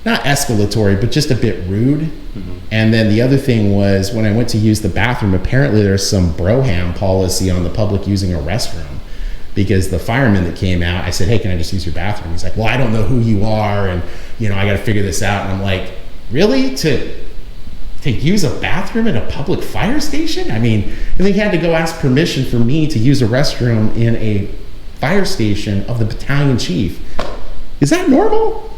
not escalatory, but just a bit rude. Mm-hmm. And then the other thing was when I went to use the bathroom, apparently there's some broham policy on the public using a restroom, because the fireman that came out, I said, hey, can I just use your bathroom? He's like, well, I don't know who you are, and I got to figure this out. And I'm like, really? To use a bathroom at a public fire station? I mean, and they had to go ask permission for me to use a restroom in a fire station of the battalion chief. Is that normal?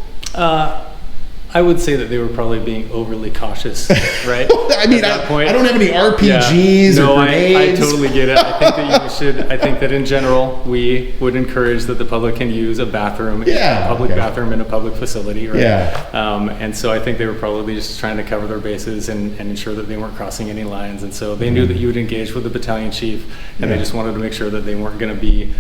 I would say that they were probably being overly cautious, right? I mean, I don't have any RPGs or grenades. I totally get it. I think that in general, we would encourage that the public can use a bathroom, bathroom in a public facility, right? Yeah. And so I think they were probably just trying to cover their bases and ensure that they weren't crossing any lines. And so they knew that you would engage with the battalion chief, and they just wanted to make sure that they weren't going to be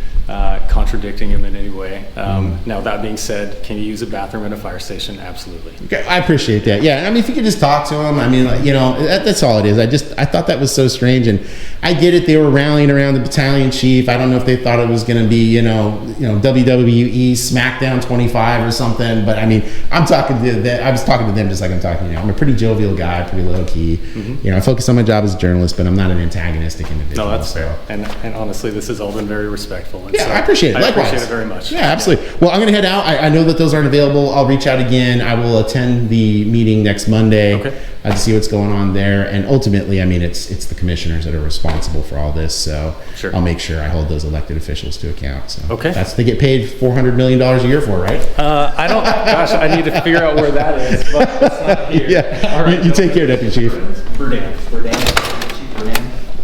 contradicting him in any way. Now, that being said, can you use a bathroom in a fire station? Absolutely. Okay, I appreciate that. Yeah, I mean, if you could just talk to him, I mean, that's all it is. I thought that was so strange, and I get it. They were rallying around the battalion chief. I don't know if they thought it was going to be, WWE SmackDown 25 or something. But I mean, I was talking to them just like I'm talking to you. I'm a pretty jovial guy, pretty low key. Mm-hmm. I focus on my job as a journalist, but I'm not an antagonistic individual. No, that's fair. And honestly, this has all been very respectful. And Yeah, So I appreciate it. I Likewise. appreciate it very much. Yeah, absolutely. Well, I'm going to head out. I know that those aren't available. I'll reach out again. I will attend the meeting next Monday to see what's going on there. And ultimately, I mean, it's the commissioners that are responsible for all this. So I'll make sure I hold those elected officials to account. So they get paid $400 million a year for, right? I don't. Gosh, I need to figure out where that is, but it's not here. Yeah. All right. You take care, Deputy Chief. Berdan.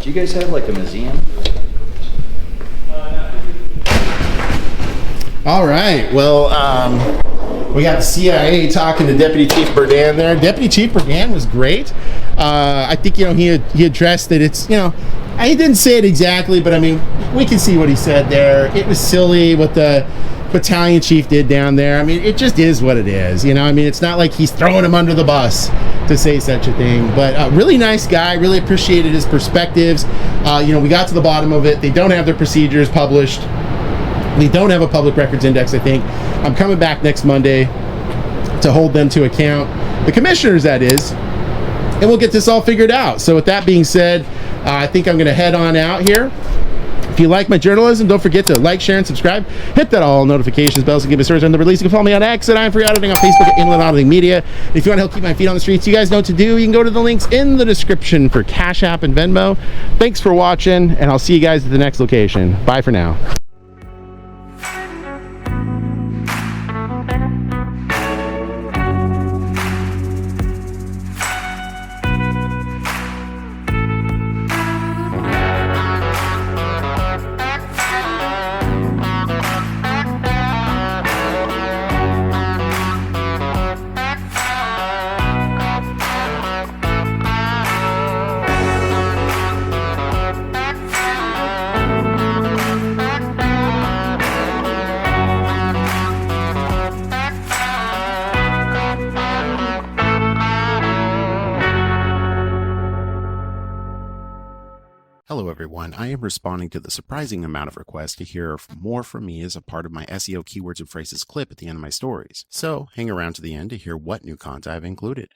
Do you guys have like a museum? All right. Well, we got the CIA talking to Deputy Chief Berdan there. Deputy Chief Berdan was great. I think, he addressed that it's, I didn't say it exactly, but I mean, we can see what he said there. It was silly what the battalion chief did down there. I mean, it just is what it is. I mean, it's not like he's throwing him under the bus to say such a thing, but really nice guy. Really appreciated his perspectives. We got to the bottom of it. They don't have their procedures published. They don't have a public records index, I think. I'm coming back next Monday to hold them to account. The commissioners, that is. And we'll get this all figured out. So with that being said, I think I'm going to head on out here. If you like my journalism, don't forget to like, share, and subscribe. Hit that all notifications bells to give us stories on the release. You can follow me on X at I.A.M Free Auditing, on Facebook at Inland Auditing Media. If you want to help keep my feet on the streets, you guys know what to do. You can go to the links in the description for Cash App and Venmo. Thanks for watching, and I'll see you guys at the next location. Bye for now. Hello everyone, I am responding to the surprising amount of requests to hear more from me as a part of my SEO keywords and phrases clip at the end of my stories. So hang around to the end to hear what new content I've included.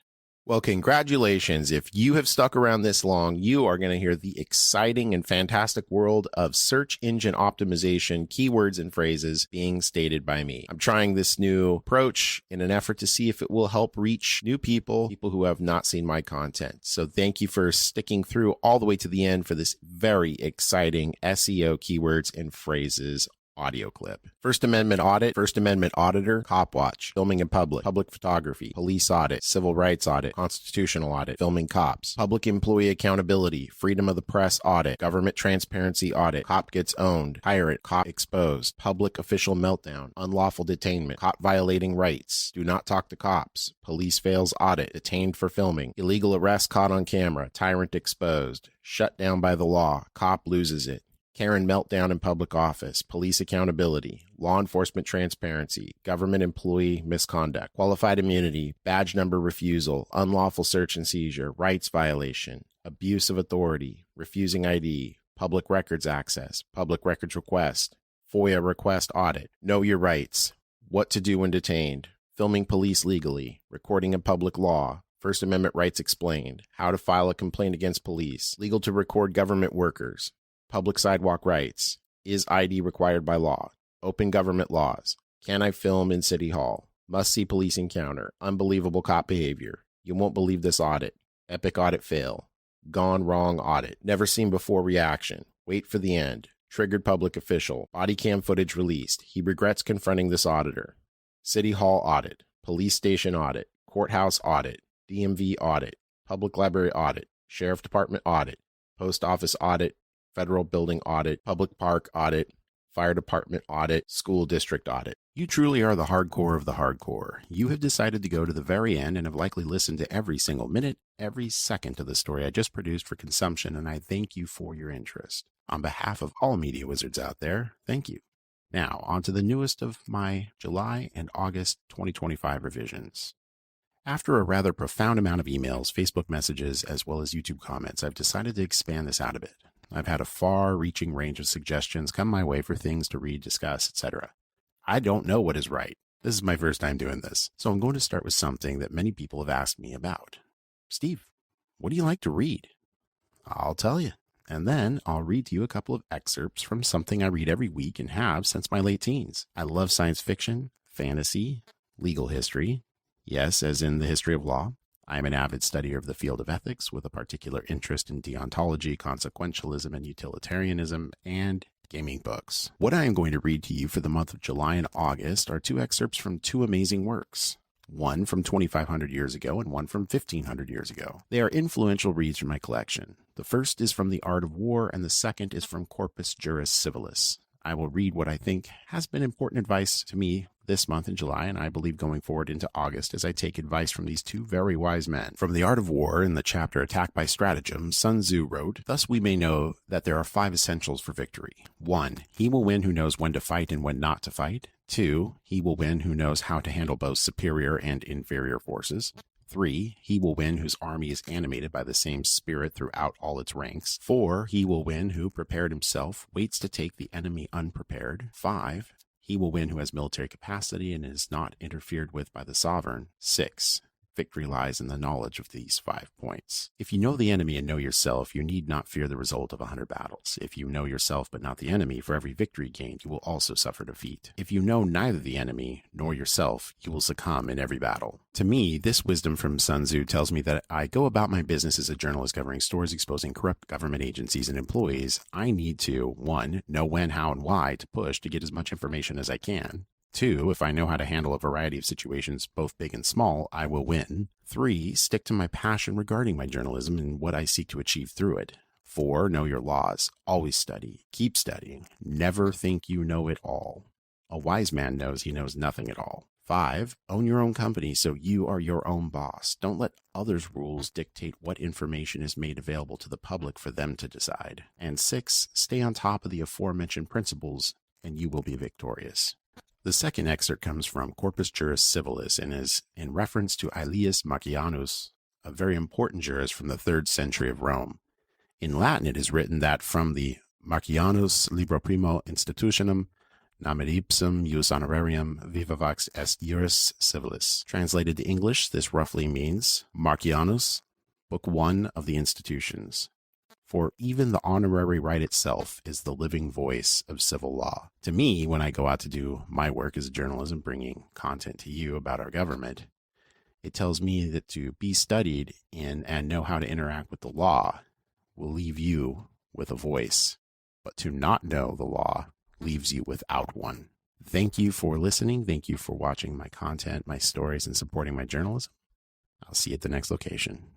Well, congratulations. If you have stuck around this long, you are going to hear the exciting and fantastic world of search engine optimization, keywords and phrases being stated by me. I'm trying this new approach in an effort to see if it will help reach new people who have not seen my content. So thank you for sticking through all the way to the end for this very exciting SEO keywords and phrases audio clip. First Amendment audit, First Amendment auditor, cop watch, filming in public, public photography, police audit, civil rights audit, constitutional audit, filming cops, public employee accountability, freedom of the press audit, government transparency audit, cop gets owned, pirate, cop exposed, public official meltdown, unlawful detainment, cop violating rights, do not talk to cops, police fails audit, detained for filming, illegal arrest caught on camera, tyrant exposed, shut down by the law, cop loses it, Karen meltdown in public office, police accountability, law enforcement transparency, government employee misconduct, qualified immunity, badge number refusal, unlawful search and seizure, rights violation, abuse of authority, refusing ID, public records access, public records request, FOIA request audit, know your rights, what to do when detained, filming police legally, recording a public law, First Amendment rights explained, how to file a complaint against police, legal to record government workers, public sidewalk rights, is ID required by law, open government laws, can I film in City Hall, must see police encounter, unbelievable cop behavior, you won't believe this audit, epic audit fail, gone wrong audit, never seen before reaction, wait for the end, triggered public official, body cam footage released, he regrets confronting this auditor, City Hall audit, police station audit, courthouse audit, DMV audit, public library audit, sheriff department audit, post office audit, federal building audit, public park audit, fire department audit, school district audit. You truly are the hardcore of the hardcore. You have decided to go to the very end and have likely listened to every single minute, every second of the story I just produced for consumption, and I thank you for your interest. On behalf of all media wizards out there, thank you. Now, on to the newest of my July and August 2025 revisions. After a rather profound amount of emails, Facebook messages, as well as YouTube comments, I've decided to expand this out a bit. I've had a far-reaching range of suggestions come my way for things to read, discuss, etc. I don't know what is right. This is my first time doing this, so I'm going to start with something that many people have asked me about. Steve, what do you like to read? I'll tell you. And then I'll read to you a couple of excerpts from something I read every week and have since my late teens. I love science fiction, fantasy, legal history. Yes, as in the history of law. I am an avid studier of the field of ethics with a particular interest in deontology, consequentialism, and utilitarianism, and gaming books. What I am going to read to you for the month of July and August are two excerpts from two amazing works. One from 2,500 years ago and one from 1,500 years ago. They are influential reads from my collection. The first is from The Art of War and the second is from Corpus Juris Civilis. I will read what I think has been important advice to me this month in July, and I believe going forward into August as I take advice from these two very wise men. From The Art of War, in the chapter Attack by Stratagem, Sun Tzu wrote, "Thus we may know that there are 5 essentials for victory. 1. He will win who knows when to fight and when not to fight. 2. He will win who knows how to handle both superior and inferior forces. 3. He will win whose army is animated by the same spirit throughout all its ranks. 4. He will win who, prepared himself, waits to take the enemy unprepared. 5. He will win who has military capacity and is not interfered with by the sovereign. 6. Victory lies in the knowledge of these 5 points. If you know the enemy and know yourself, you need not fear the result of 100 battles. If you know yourself but not the enemy, for every victory gained, you will also suffer defeat. If you know neither the enemy nor yourself, you will succumb in every battle." To me, this wisdom from Sun Tzu tells me that I go about my business as a journalist covering stories exposing corrupt government agencies and employees. I need to, 1, know when, how, and why to push to get as much information as I can. 2, if I know how to handle a variety of situations, both big and small, I will win. 3, stick to my passion regarding my journalism and what I seek to achieve through it. 4, know your laws. Always study. Keep studying. Never think you know it all. A wise man knows he knows nothing at all. 5, own your own company so you are your own boss. Don't let others' rules dictate what information is made available to the public for them to decide. And 6, stay on top of the aforementioned principles and you will be victorious. The second excerpt comes from Corpus Juris Civilis and is in reference to Aelius Marcianus, a very important jurist from the 3rd century of Rome. In Latin, it is written that from the Marcianus Libro Primo Institutionum Namet ipsum jus honorarium vivavax est juris civilis. Translated to English, this roughly means Marcianus, Book 1 of the Institutions. For even the honorary right itself is the living voice of civil law. To me, when I go out to do my work as a journalist and bringing content to you about our government, it tells me that to be studied in and know how to interact with the law will leave you with a voice, but to not know the law leaves you without one. Thank you for listening. Thank you for watching my content, my stories, and supporting my journalism. I'll see you at the next location.